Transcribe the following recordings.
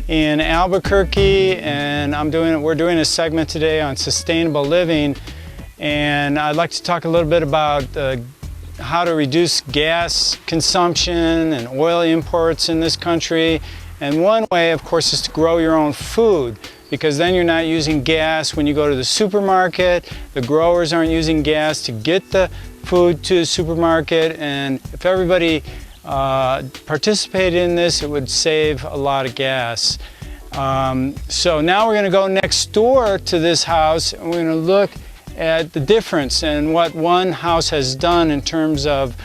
in Albuquerque, and we're doing a segment today on sustainable living, and I'd like to talk a little bit about how to reduce gas consumption and oil imports in this country. And one way, of course, is to grow your own food, because then you're not using gas when you go to the supermarket. The growers aren't using gas to get the food to the supermarket, and if everybody participated in this, it would save a lot of gas. So now we're going to go next door to this house, and we're going to look at the difference and what one house has done in terms of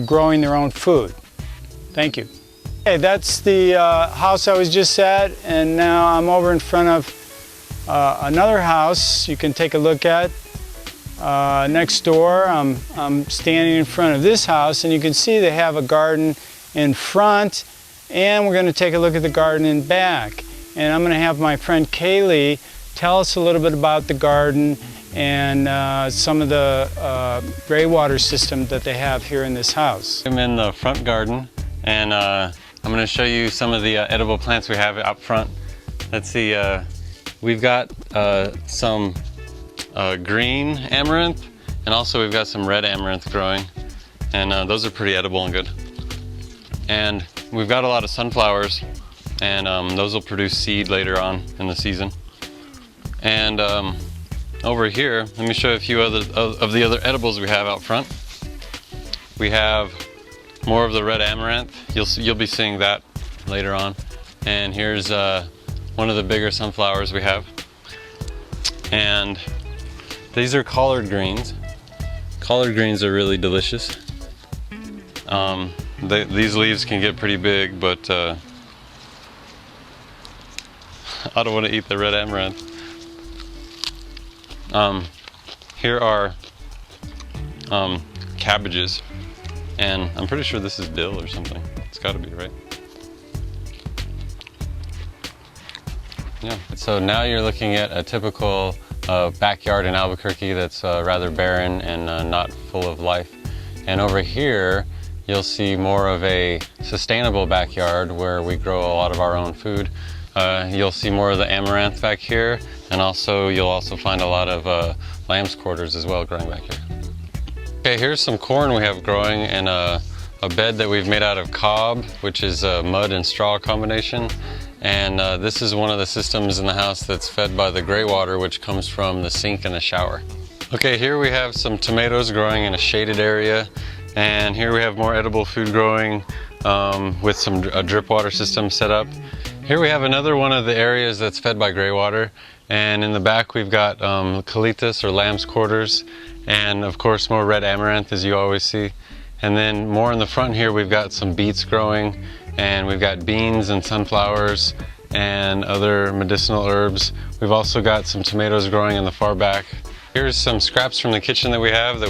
growing their own food. Thank you. Okay, that's the house I was just at, and now I'm over in front of another house you can take a look at. Next door, I'm standing in front of this house, and you can see they have a garden in front, and we're going to take a look at the garden in back. And I'm going to have my friend Kaylee tell us a little bit about the garden and some of the gray water system that they have here in this house. I'm in the front garden, and I'm going to show you some of the edible plants we have out front. Let's see, we've got some green amaranth, and also we've got some red amaranth growing, and those are pretty edible and good. And we've got a lot of sunflowers, and those will produce seed later on in the season. And over here, let me show you a few of the other edibles we have out front. We have more of the red amaranth. You'll be seeing that later on. And here's one of the bigger sunflowers we have. And these are collard greens. Collard greens are really delicious. These leaves can get pretty big, but I don't want to eat the red amaranth. Here are cabbages, and I'm pretty sure this is dill or something. It's got to be, right? Yeah. So now you're looking at a typical backyard in Albuquerque that's rather barren and not full of life. And over here, you'll see more of a sustainable backyard where we grow a lot of our own food. You'll see more of the amaranth back here, and you'll also find a lot of lamb's quarters as well growing back here. Okay, here's some corn we have growing in a bed that we've made out of cob, which is a mud and straw combination. And this is one of the systems in the house that's fed by the gray water, which comes from the sink and the shower. Okay, here we have some tomatoes growing in a shaded area, and here we have more edible food growing with a drip water system set up. Here we have another one of the areas that's fed by gray water, and in the back we've got colitas or lamb's quarters, and of course more red amaranth, as you always see. And then more in the front here we've got some beets growing, and we've got beans and sunflowers and other medicinal herbs. We've also got some tomatoes growing in the far back. Here's some scraps from the kitchen that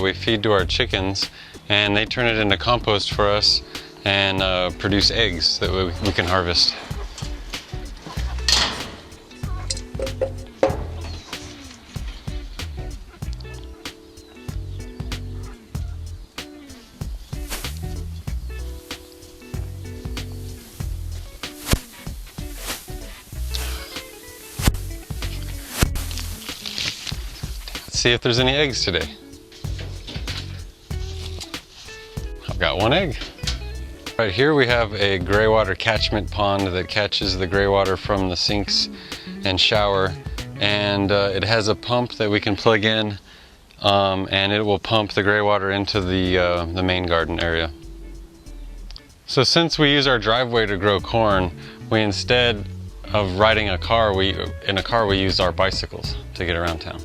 we feed to our chickens, and they turn it into compost for us and produce eggs that we can harvest. See if there's any eggs today. I've got one egg. Right here we have a gray water catchment pond that catches the gray water from the sinks and shower, and it has a pump that we can plug in, and it will pump the gray water into the main garden area. So since we use our driveway to grow corn, we instead of riding a car, we use our bicycles to get around town.